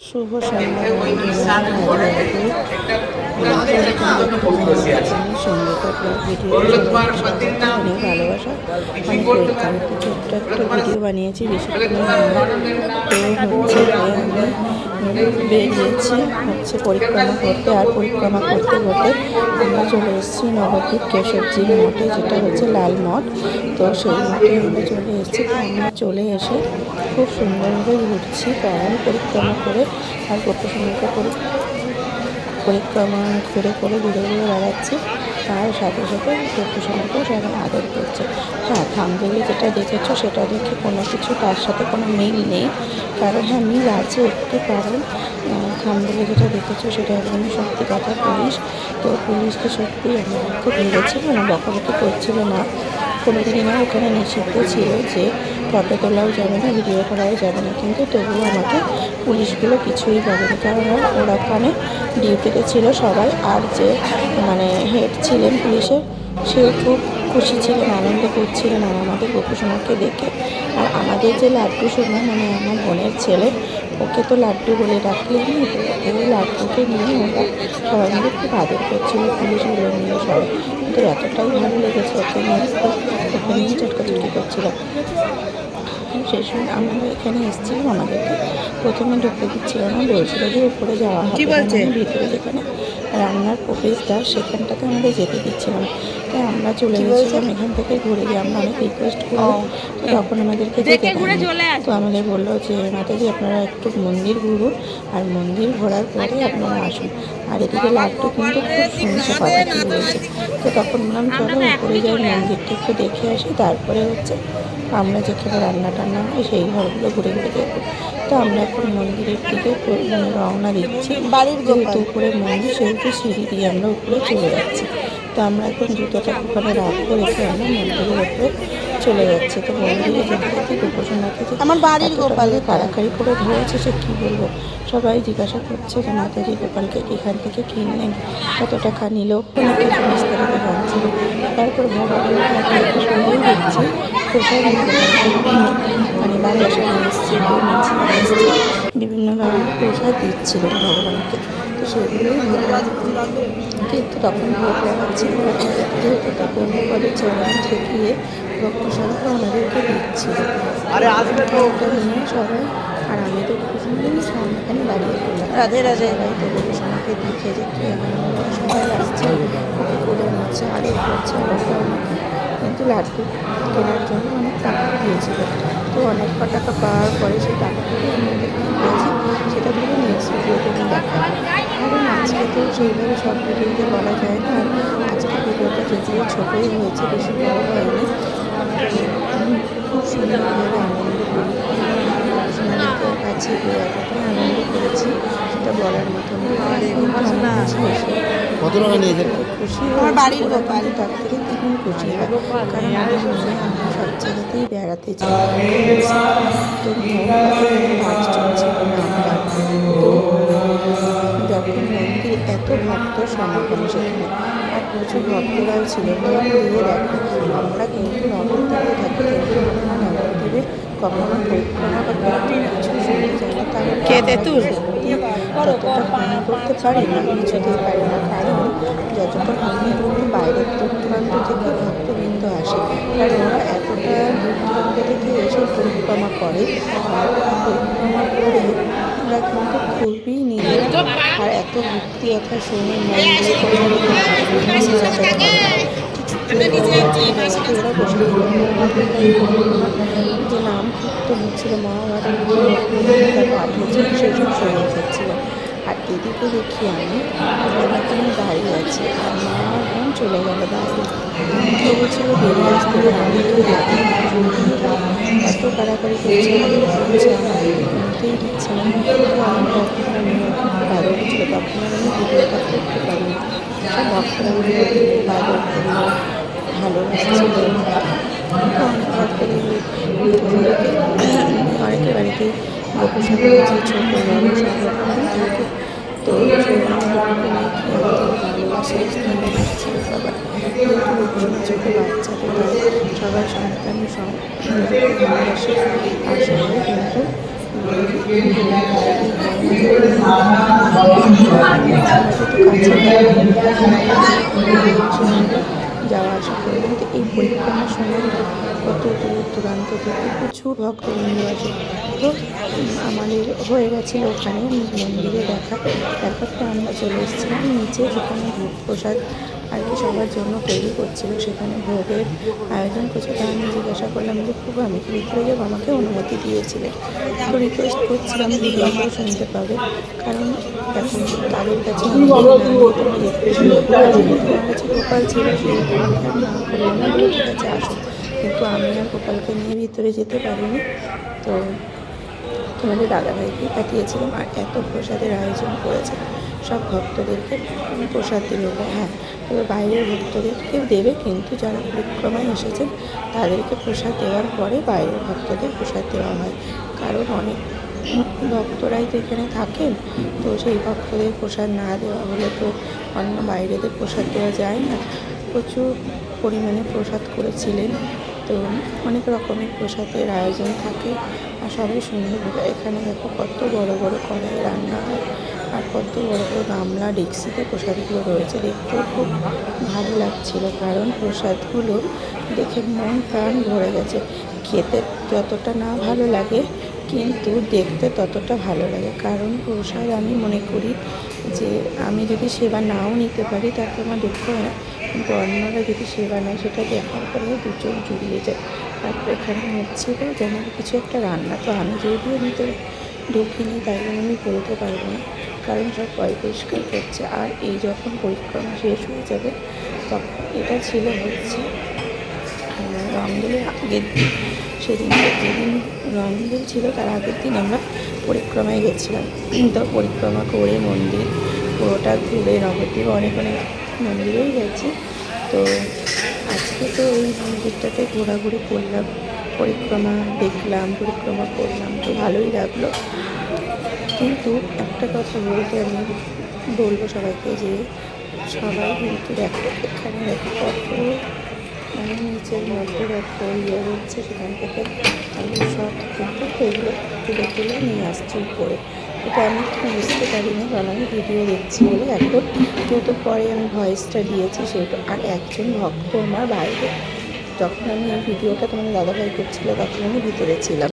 শুভ সন্ধ্যা বন্ধুরা, Sangeeta blog video অনেক ভালোবাসা, অনেক ওয়েলকাম। ছোট্ট একটা ভিডিও বানিয়েছি বেশিক্ষণ তো হচ্ছে আমি বেরিয়েছি পরিক্রমা করতে, আর পরিক্রমা করতে করতে আমরা চলে এসেছি নবদ্বীপ কেশবজির মঠে, যেটা হচ্ছে লাল মঠ। তো সেই মঠে আমরা চলে এসেছি। তো আমরা চলে এসে খুব সুন্দরভাবে ঘুরছি কারণ পরিক্রমা করে, আর গোপসঙ্গিকা পরিক্রমা করে ঘুরে ঘুরে বেড়াচ্ছি। তার সাথে সাথে গোপসঙ্গিকা সবাই আদর করছে। হ্যাঁ, থামবেলে যেটা দেখেছো সেটা দেখে কোনো কিছু তার সাথে কোনো মিল নেই, কারণ হ্যাঁ মিল আছে একটু, কারণ থামবেলে যেটা দেখেছো সেটা একদমই সত্যি কথা। তো পুলিশকে সত্যি আমাদেরকে ধরেছিল না, বকাবকি করছিল না কোনো দিনই না। ওখানে নিষিদ্ধ ছিল যে ফটো তোলাও যাবে না, ভিডিও করাও যাবে না, কিন্তু তবুও আমাকে পুলিশগুলো কিছুই বলেনি, কারণ ওরা ওখানে ডিউটিতে ছিল সবাই। আর যে হেড ছিলেন পুলিশের, সেও খুব খুশি ছিলেন, আনন্দ করছিলেন আমাদের গোপুসোনাকে দেখে। আর আমাদের যে লাড্ডু সোনা, আমার বোনের ছেলে, ওকে তো লাড্ডু বলে ডাকি আমি, তো ওই লাড্ডুকে নিয়ে ওরা সবাই মিলে খুব আদর করছিল, পুলিশগুলো নিয়ে সবাই। কিন্তু এতটাই ভালো লেগেছে ওকে নিয়ে, ওকে নিয়ে চটকাচটকি করছিলাম। সেই সময় আমরা এখানে এসেছিলাম, আমাদেরকে প্রথমে ঢুকতে দিচ্ছিল না, বলছিল যে উপরে যাওয়া হবে, ভিতরে যেখানে রান্নার প্রবেশদ্বার সেখানটাতে আমাদের যেতে দিচ্ছিলাম। তাই আমরা চলে গেছিলাম এখান থেকে ঘুরে গিয়ে। আমরা অনেক রিকোয়েস্ট করলাম, তো তখন আমাদেরকে যেতে দেয়নি। তো আমাদের বললো যে মাতাজি আপনারা একটু মন্দির ঘুরুন, আর মন্দির ঘোরার পরে আপনারা আসুন। আর এদিকে লাড্ডু কিন্তু খুব শুনছে কথা কী বলছে। তো তখন বললাম চলো উপরে যাই, মন্দিরটা একটু দেখে আসি, তারপরে আমরা যেখানে রান্না টান্না হয় সেই ঘরগুলো ঘুরে ঘুরে দেখব। তো আমরা এখন মন্দিরের দিকে রওনা দিচ্ছি। যেহেতু উপরে মন্দির, সেহেতু সিঁড়ি দিয়ে আমরা উপরে চলে যাচ্ছি। তো আমরা এখন জুতোটা ওখানে রাখবো, রেখে আমরা মন্দিরের উপরে চলে যাচ্ছি। তো মন্দিরে যেতে যেতে গোপসোনাকে আমার বাড়ির গোপালে কাড়াকাড়ি করে ধরেছে, সে কী বলবো। সবাই জিজ্ঞাসা করছে যে মাতাজি গোপালকে এখান থেকে কিনলেন, কত টাকা নিল, কোনো কিছু বিস্তারিত জানছিল। তারপর ভগবানকে সবাই দেখছি প্রসাদ বাতাসা এসছে, বিভিন্ন ধরনের প্রসাদ দিচ্ছিলেন ভগবানকে। তো সেগুলোই কিন্তু তখন ভোগ লাগাচ্ছিল, যেহেতু তখন পরে চরণ ঠেকিয়ে ভক্তসাধক আমাদেরকে দিচ্ছিল। ওটা নিয়ে সবাই, আর আমি তো সামনে দাঁড়িয়ে পড়লাম। রাধে রাধে ভাই, তো গোপসোনাকে দেখে যে কি সবাই আসছে, ওকে করে নিচ্ছে, আদর করছে, কিন্তু লাড্ডু কেনার জন্য অনেক টাকা দিয়েছিল। তো অনেক টাকা পাওয়ার পরে সেই টাকাটাকে আমাদের কী করেছি সেটা ধরে নেক্সট ভিডিওতে আমি দেখাবো, কারণ আজকে তো সেইভাবে সব ভিডিওতে বলা যায় না। আজকে ভিডিওটা যদিও ছোটোই হয়েছে, বেশি বড় হয়নি। আমি খুব সুন্দরভাবে আনন্দ করি, আপনাদের কাছে এতটাই আনন্দ করেছি সেটা বলার মতো কত টাকা নিয়েছেন? খুশি আমার বাড়ির গোপাল, তার থেকে দ্বিগুণ খুশি হয়, কারণ আমাদের মনে আমরা সব জায়গাতেই বেড়াতে চাই। তো কাজ চলছে না আমরা, তো যখন মন্দিরে এত ভক্ত সমাগম সেখানে, আর প্রচুর ভক্তরাও ছিল। মন দিয়ে দেখো, আমরা কিন্তু নবদ্বীপে থাকি, কিন্তু আমরা নবদ্বীপে কখনো পরিক্রমা বা কিছু শুনতে চাই না। তাহলে যতটা মনে করতে পারি না, কিছুতেই পারি না, কারণ যতটা মনে করতে বাইরের দূর দূরান্ত থেকে ভক্তবৃন্দ আসে, কারণ ওরা এতটা দূর দূরান্ত থেকে এসে পরিক্রমা করে। আর পরিক্রমা করে ওরা কিন্তু খুবই নিজের, আর এত ভক্তি কথা শুনে ওরা বসে যে নাম কীর্তন হচ্ছিল, মহাভারত পাঠ হচ্ছে, সেসব শুনে যাচ্ছিল। আর এদিকে দেখি আমি এখানে দাঁড়িয়ে আছি, আর মা বোন চলে গেল বাইরে। কেউ বলছিল বেরিয়ে আসতে, আমি তো যাই, এত কাড়াকাড়ি করছে, কিনতেই দিচ্ছে না। তো আমি তখন খুব আদর ছিল, তখন আর আমি ভিডিওটা করতে পারিনি। সব ভক্তরা খুব আদর করলো, ভালোবাসছিল। তো অনেক ভক্তদের অনেকের বাড়িতেই গোপসোনা যে ছোটো বড়ো সব রকমই থাকে। তো সেই আমাদেরকে নিয়ে ভালোবাসে ছিল সবাই, যেহেতু গোপসোনা ছোটো বাচ্চা, তো তাই সবাই সন্তান ভালোবাসে। আর সবাই কিন্তু আমরা যেহেতু কাছে থাকি আমরা যাওয়া আসা করি, কিন্তু এই পরিক্রমার সময় কত দূর দূরান্ত থেকে প্রচুর ভক্তবৃন্দ আসে। তো আমাদের হয়ে গেছিলো ওখানে মন্দিরে তারপর তো আমরা চলে এসেছিলাম নিচে, যেখানে ভোগ প্রসাদ আর কি সবার জন্য তৈরি করছিল, সেখানে ভোগের আয়োজন করছে। তা আমি জিজ্ঞাসা করলাম যে খুব আমি কি ভিতরে যাবো, আমাকে অনুমতি দিয়েছিলেন। তো রিকোয়েস্ট করছিলাম ভিডিওগুলো শুনতে পাবে, কারণ এখন তাদের কাছে অনুমতি না নিয়ে তোমরা যেতে পারো। যেহেতু আমার কাছে গোপাল ছিল সেহেতু আমাকে আর না করলো না, বলে ঠিক আছে আসো, কিন্তু আমি আর গোপালকে নিয়ে ভিতরে যেতে পারিনি। তো তোমাদের দাদাভাইকেই পাঠিয়েছিলাম। আর এত প্রসাদের আয়োজন করেছে, সব ভক্তদেরকে প্রসাদ দেবে। হ্যাঁ, তবে বাইরের ভক্তদেরকেও দেবে, কিন্তু যারা পরিক্রমায় এসেছেন তাদেরকে প্রসাদ দেওয়ার পরে বাইরের ভক্তদের প্রসাদ দেওয়া হয়। কারণ অনেক ভক্তরাই তো এখানে থাকেন, তো সেই ভক্তদের প্রসাদ না দেওয়া হলে তো অন্য বাইরেদের প্রসাদ দেওয়া যায় না। প্রচুর পরিমাণে প্রসাদ করেছিলেন, তো অনেক রকমের প্রসাদের আয়োজন থাকে। আর সবাই সুন্দরভাবে এখানে দেখো কত বড় বড় কড়াই রান্না হয়, আর কত বড় বড় গামলা ডেকচিতে প্রসাদগুলো রয়েছে। দেখতেও খুব ভালো লাগছিল, কারণ প্রসাদগুলো দেখে মন প্রাণ ভরে গেছে। খেতে যতটা না ভালো লাগে, কিন্তু দেখতে ততটা ভালো লাগে। কারণ প্রসাদ আমি মনে করি যে আমি যদি সেবা নাও নিতে পারি তাতে আমার দুঃখ হয় না, কিন্তু অন্যরা যদি সেবা নেয় সেটা দেখার পরে দু চোখ জুড়িয়ে যায়। তারপর এখানে হচ্ছিল যেমন কিছু একটা রান্না, তো আমি যদিও ভিতরে ঢুকিনি তাই জন্য আমি বলতে পারবো না, কারণ সব পরিষ্কার করছে। আর এই যখন পরিক্রমা শেষ হয়ে যাবে তখন এটা ছিল হচ্ছে রংদোলের আগের দিন। যেদিন রংদোল ছিল তার আগের দিন আমরা পরিক্রমায় গেছিলাম। তো পরিক্রমা করে মন্দির পুরোটা ঘুরে নবদ্বীপে অনেক মন্দিরেই গেছি। তো আজকে তো এই মন্দিরটাতে ঘোরাঘুরি করলাম, পরিক্রমা দেখলাম, পরিক্রমা করলাম, তো ভালোই লাগলো। কিন্তু একটা কথা আমি বলবো সবাইকে, যে সবাই কিন্তু দেখো এখানে দেখো কত মানে নিচের মধ্যে দেখো হচ্ছে, সেখান থেকে আমি সব কিন্তু এগুলো তুলে নিয়ে আসছি উপরে। এটা আমি বুঝতে পারিনি, কারণ আমি ভিডিও দেখছি বলে এখন, যেহেতু পরে আমি ভয়েসটা দিয়েছি সেটা। আর একজন ভক্ত আমার বাইরে, যখন আমি এই ভিডিওটা তোমাদের দাদাভাই করছিল তখন আমি ভিতরে ছিলাম।